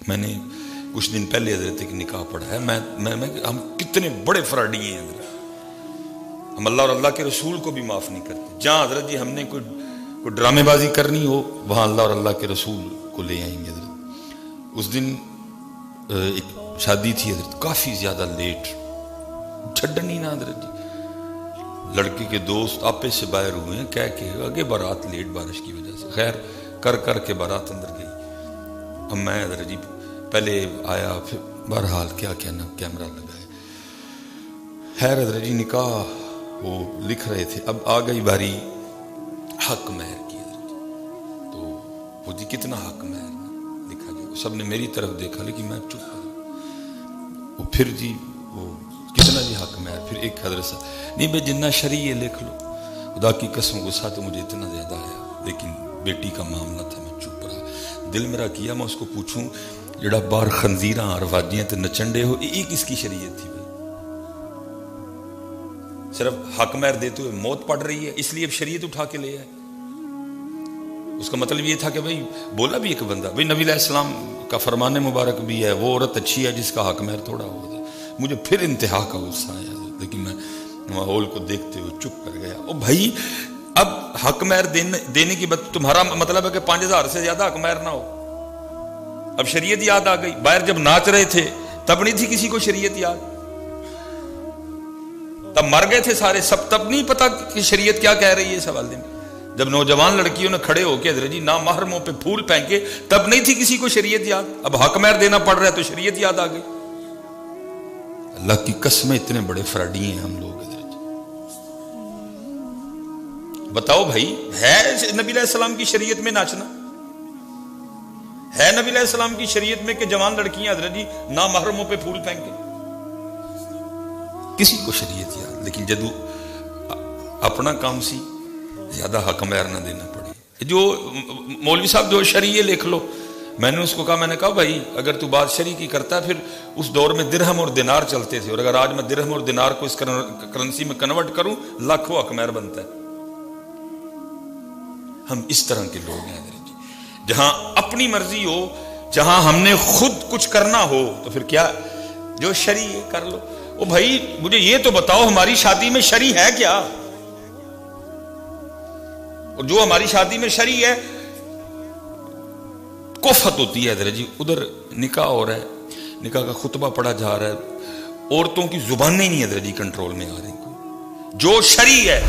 میں نے کچھ دن پہلے حضرت ایک نکاح پڑھا ہے. ہم کتنے بڑے فراڈی ہیں حضرت. ہم اللہ اور اللہ کے رسول کو بھی معاف نہیں کرتے. جہاں حضرت جی ہم نے کوئی ڈرامے بازی کرنی ہو وہاں اللہ اور اللہ کے رسول کو لے آئیں گے حضرت. اس دن ایک شادی تھی حضرت, کافی زیادہ لیٹ, چھڈن ہی نہ حضرت جی. لڑکی کے دوست آپے سے باہر ہوئے ہیں, کہہ کے آگے بارات لیٹ بارش کی وجہ سے, خیر کر کے بارات اندر گئی. اب میں حضرت جی پہلے آیا, پھر بہرحال کیا کہنا, کیمرہ لگا ہے. خیر حضرت جی نکاح وہ لکھ رہے تھے. اب آ گئی باری حق مہر کی حضرت جی. تو وہ جی کتنا حق مہر لکھا گیا, سب نے میری طرف دیکھا لیکن میں چپ رہا. وہ پھر جی وہ کتنا جی حق مہر, پھر ایک حضرت صاحب نہیں بھائی جنہ شریع لکھ لو. خدا کی قسم غصہ تو مجھے اتنا زیادہ آیا, لیکن بیٹی کا معاملہ تھا, میں چپ رہا. دل میرا کیا میں اس کو پوچھوں جڑا باہر خنزیراں اور واجیاں تے نچنڈے ہو, یہ کس کی شریعت تھی بھائی؟ صرف حق مہر دیتے ہوئے موت پڑ رہی ہے اس لیے اب شریعت اٹھا کے لے آئے. اس کا مطلب یہ تھا کہ بھائی بولا بھی ایک بندہ بھائی نبی علیہ السلام کا فرمان مبارک بھی ہے, وہ عورت اچھی ہے جس کا حق مہر تھوڑا ہو. مجھے پھر انتہا کا غصہ آیا, لیکن میں ماحول کو دیکھتے ہوئے چپ کر گیا. او بھائی اب حق مہر دینے کی بات, تمہارا مطلب ہے کہ 5000 سے زیادہ حق مہر نہ ہو. اب شریعت یاد آ گئی. باہر جب ناچ رہے تھے تب نہیں تھی کسی کو شریعت یاد, تب مر گئے تھے سارے سب, تب نہیں پتا کہ شریعت کیا کہہ رہی ہے اس حوالے میں. جب نوجوان لڑکیوں نے کھڑے ہو کے حضرت جی نامحرموں پہ پھول پھینکے تب نہیں تھی کسی کو شریعت یاد. اب حق مہر دینا پڑ رہا ہے تو شریعت یاد آ گئی. اللہ کی قسمیں اتنے بڑے فراڈی ہیں ہم لوگ حضرت جی. بتاؤ بھائی ہے نبی علیہ السلام کی شریعت میں ناچنا؟ ہے نبی علیہ السلام کی شریعت میں کہ جوان لڑکیاں حضرت جی نامحرموں پہ پھول پھینکے؟ کسی کو شریعت یاد, لیکن جدو اپنا کام سی زیادہ حق مہر نہ دینا پڑے. جو مولوی صاحب جو شریعت لکھ لو, میں نے اس کو کہا, میں نے کہا بھائی اگر تو بات شریع کی کرتا ہے پھر اس دور میں درہم اور دینار چلتے تھے, اور اگر آج میں درہم اور دینار کو اس کرنسی میں کنورٹ کروں لاکھوں حق مہر بنتا ہے. ہم اس طرح کے لوگ ہیں حضرت جی, جہاں اپنی مرضی ہو, جہاں ہم نے خود کچھ کرنا ہو تو پھر کیا جو شریع کر لو. او بھائی مجھے یہ تو بتاؤ ہماری شادی میں شریع ہے کیا؟ اور جو ہماری شادی میں شریع ہے کوفت ہوتی ہے حضرت جی. ادھر نکاح ہو رہا ہے, نکاح کا خطبہ پڑھا جا رہا ہے, عورتوں کی زبانیں نہیں حضرت جی کنٹرول میں آ رہی. جو شریع ہے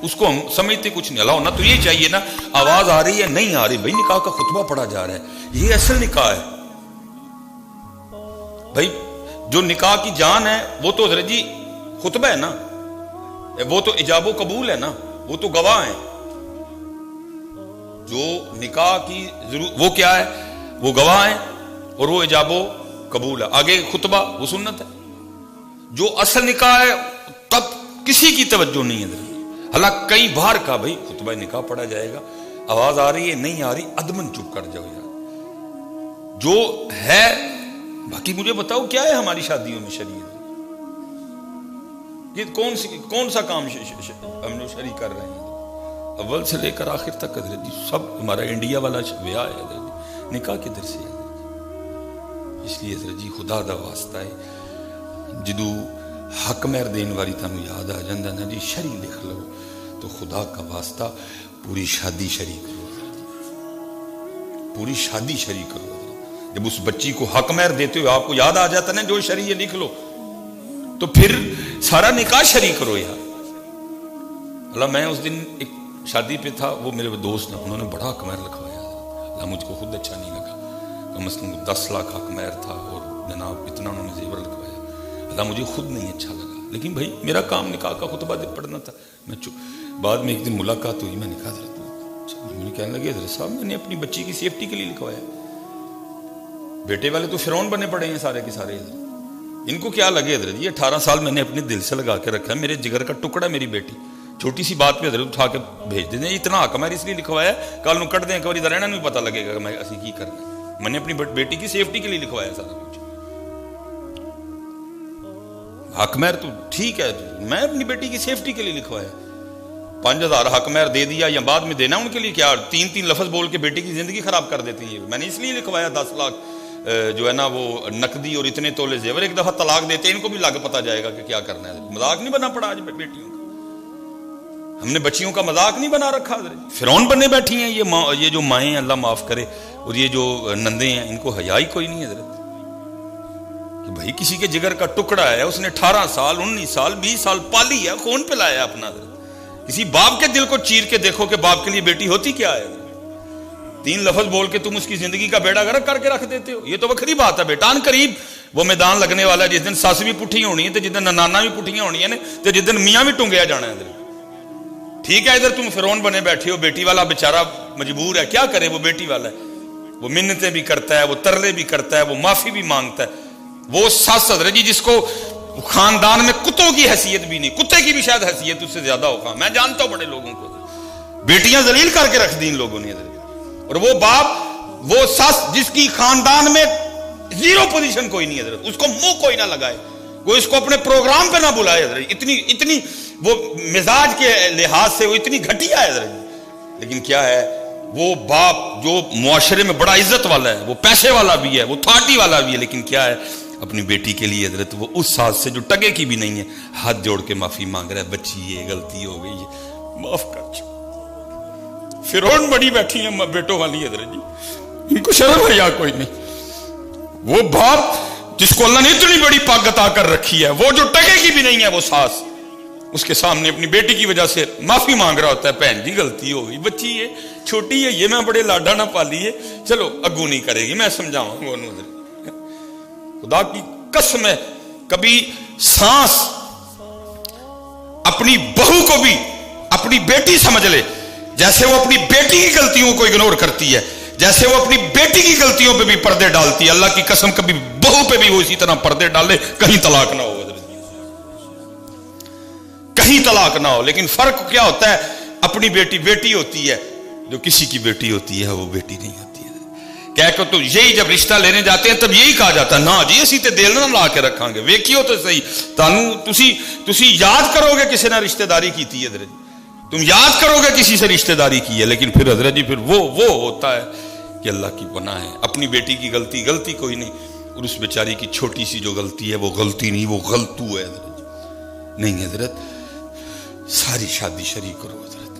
اس کو ہم سمجھتے کچھ نہیں. اللہ ہونا تو یہ چاہیے نا, آواز آ رہی ہے نہیں آ رہی, بھائی نکاح کا خطبہ پڑھا جا رہا ہے, یہ اصل نکاح ہے. بھائی جو نکاح کی جان ہے وہ تو حضرت جی خطبہ ہے نا, وہ تو ایجاب و قبول ہے نا, وہ تو گواہ ہیں. جو نکاح کی وہ کیا ہے, وہ گواہ ہیں اور وہ ایجاب و قبول ہے. آگے خطبہ وہ سنت ہے. جو اصل نکاح ہے تب کسی کی توجہ نہیں ہے. حالانکہ کئی بار کہا بھائی خطبہ نکاح پڑھا جائے گا, آواز آ رہی ہے نہیں آ رہی, ادمن چپ کر جاؤ یار. جو ہے باقی مجھے بتاؤ کیا ہے ہماری شادیوں میں شریعت؟ یہ کون سا کام ہم لوگ شریع کر رہے ہیں؟ اول سے لے کر آخر تک حضرت جی سب ہمارا انڈیا والا بیاہ ہے حضرت جی, نکاح کدھر سے ہے حضرت جی؟ اس لیے حضرت جی خدا دا واسطہ ہے جدو حق مہر دین والی تانوں یاد آ جاندا نا جی شریع لکھ لو, تو خدا کا واسطہ پوری شادی شریع کرو حضرت جی, پوری شادی شریع کرو حضرت. جب اس بچی کو حق مہر دیتے ہوئے آپ کو یاد آ جاتا نا جو شریع لکھ لو, تو پھر سارا نکاح شریع کرو یار. اللہ میں اس دن ایک شادی پہ تھا, وہ میرے دوست نے انہوں نے بڑا حق مہر لکھوایا. اللہ مجھ کو خود اچھا نہیں لگا, کم از کم 10 لاکھ حق مہر تھا اور جناب اتنا انہوں نے زیور لکھوایا. اللہ مجھے خود نہیں اچھا لگا, لیکن بھائی میرا کام نکاح کا خطبہ پڑھنا تھا. میں بعد میں ایک دن ملاقات ہوئی, میں نے کہا حضرت مجھے کہنے لگے حضرت صاحب میں نے اپنی بچی کی سیفٹی کے لیے لکھوایا. بیٹے والے تو فرعون بنے پڑے ہیں سارے کے سارے. ان کو کیا لگے حضرت یہ 18 سال میں نے اپنے دل سے لگا کے رکھا ہے, میرے جگر کا ٹکڑا میری بیٹی, چھوٹی سی بات پہ حضرت اٹھا کے بھیج دیں. اتنا حق مہر اس لیے لکھوایا کل نو کٹ دیں ایک بار ادھر رہنا نہیں پتا لگے گا کہ میں اسی کی کرنا. میں نے اپنی بیٹی کی سیفٹی کے لیے لکھوایا سارا کچھ. حق مہر تو ٹھیک ہے, میں اپنی بیٹی کی سیفٹی کے لیے لکھوایا. 5000 حق مہر دے دیا یا بعد میں دینا ان کے لیے کیا 3 لفظ بول کے بیٹی کی زندگی خراب کر دیتی ہے. میں نے اس لیے لکھوایا 10 لاکھ جو ہے نا وہ نقدی اور اتنے تولے زیور ایک دفعہ طلاق دیتے ہیں، ان کو بھی لگ پتہ جائے گا کہ کیا کرنا ہے. مذاق نہیں بنا پڑا آج بیٹیوں کا، ہم نے بچیوں کا مذاق نہیں بنا رکھا. فرعون بننے بیٹھی ہیں یہ جو مائیں ہیں، اللہ معاف کرے، اور یہ جو نندے ہیں، ان کو حیا ہی کوئی نہیں ہے حضرت. کہ بھائی کسی کے جگر کا ٹکڑا ہے، اس نے 18 سال 19 سال 20 سال پالی ہے، خون پلایا اپنا. کسی باپ کے دل کو چیر کے دیکھو کہ باپ کے لیے بیٹی ہوتی کیا ہے. 3 لفظ بول کے تم اس کی زندگی کا بیڑا غرق کر کے رکھ دیتے ہو. یہ تو وکری بات ہے. بیٹان قریب وہ میدان لگنے والا ہے جس دن ساس بھی پٹھی ہونی ہے، جس دن ننانا بھی پٹھیاں ہونی ہے، جس دن میاں بھی ٹنگیا جانا ہے. ٹھیک ہے ادھر تم فرعون بنے بیٹھے ہو، بیٹی والا بیچارہ مجبور ہے، کیا کرے، وہ بیٹی والا ہے، وہ منتیں بھی کرتا ہے، وہ ترلے بھی کرتا ہے، وہ معافی بھی مانگتا ہے. وہ ساس حضرت جی جس کو خاندان میں کتوں کی حیثیت بھی نہیں، کتے کی بھی شاید حیثیت اس سے زیادہ ہوگا. میں جانتا ہوں بڑے لوگوں کو بیٹیاں ذلیل کر کے رکھ دی ان لوگوں نے. اور وہ باپ، وہ ساس جس کی خاندان میں 0 پوزیشن کوئی نہیں حضرت، اس کو منہ کوئی نہ لگائے، وہ اس کو اپنے پروگرام پہ نہ بلائے حضرت. اتنی وہ مزاج کے لحاظ سے وہ اتنی گھٹیا ہے حضرت. لیکن کیا ہے، وہ باپ جو معاشرے میں بڑا عزت والا ہے، وہ پیسے والا بھی ہے، وہ تھارٹی والا بھی ہے، لیکن کیا ہے، اپنی بیٹی کے لیے حضرت وہ اس ساس سے جو ٹگے کی بھی نہیں ہے ہاتھ جوڑ کے معافی مانگ رہا ہے. بچی یہ غلطی ہو گئی ہے، معاف کر. فرعون بڑی بیٹھی ہیں بیٹوں والی حضرت جی، ان کو شرم ہے یا کوئی نہیں. وہ باپ جس کو اللہ نے اتنی بڑی پاک عطا کر رکھی ہے، وہ جو ٹگے کی بھی نہیں ہے، وہ ساس اس کے سامنے اپنی بیٹی کی وجہ سے معافی مانگ رہا ہوتا ہے. بہن جی غلطی ہو گئی، بچی ہے چھوٹی ہے، یہ میں بڑے لاڈا نہ پالی ہے، چلو اگو نہیں کرے گی، میں سمجھاؤں گا. خدا کی قسم ہے کبھی سانس اپنی بہو کو بھی اپنی بیٹی سمجھ لے، جیسے وہ اپنی بیٹی کی غلطیوں کو اگنور کرتی ہے، جیسے وہ اپنی بیٹی کی غلطیوں پہ بھی پردے ڈالتی ہے، اللہ کی قسم کبھی بہو پہ بھی وہ اسی طرح پردے ڈالے، کہیں طلاق نہ ہو، کہیں طلاق نہ ہو. لیکن فرق کیا ہوتا ہے، اپنی بیٹی بیٹی ہوتی ہے، جو کسی کی بیٹی ہوتی ہے وہ بیٹی نہیں ہوتی ہے. کہہ کہ تو یہی جب رشتہ لینے جاتے ہیں تب یہی کہا جاتا ہے، نا جی اسی تے دل نہ لا کے رکھاں گے، ویکھیو تو صحیح تسی یاد کرو گے کسی نے رشتہ داری کی تھی حضرت جی، تم یاد کرو گے کسی سے رشتہ داری کی ہے. لیکن پھر حضرت جی پھر وہ ہوتا ہے کہ اللہ کی پناہ ہے، اپنی بیٹی کی غلطی کوئی نہیں، اور اس بیچاری کی چھوٹی سی جو غلطی ہے وہ غلطی نہیں، وہ غلطو ہے حضرت جی. نہیں حضرت، ساری شادی شریک کرو حضرت،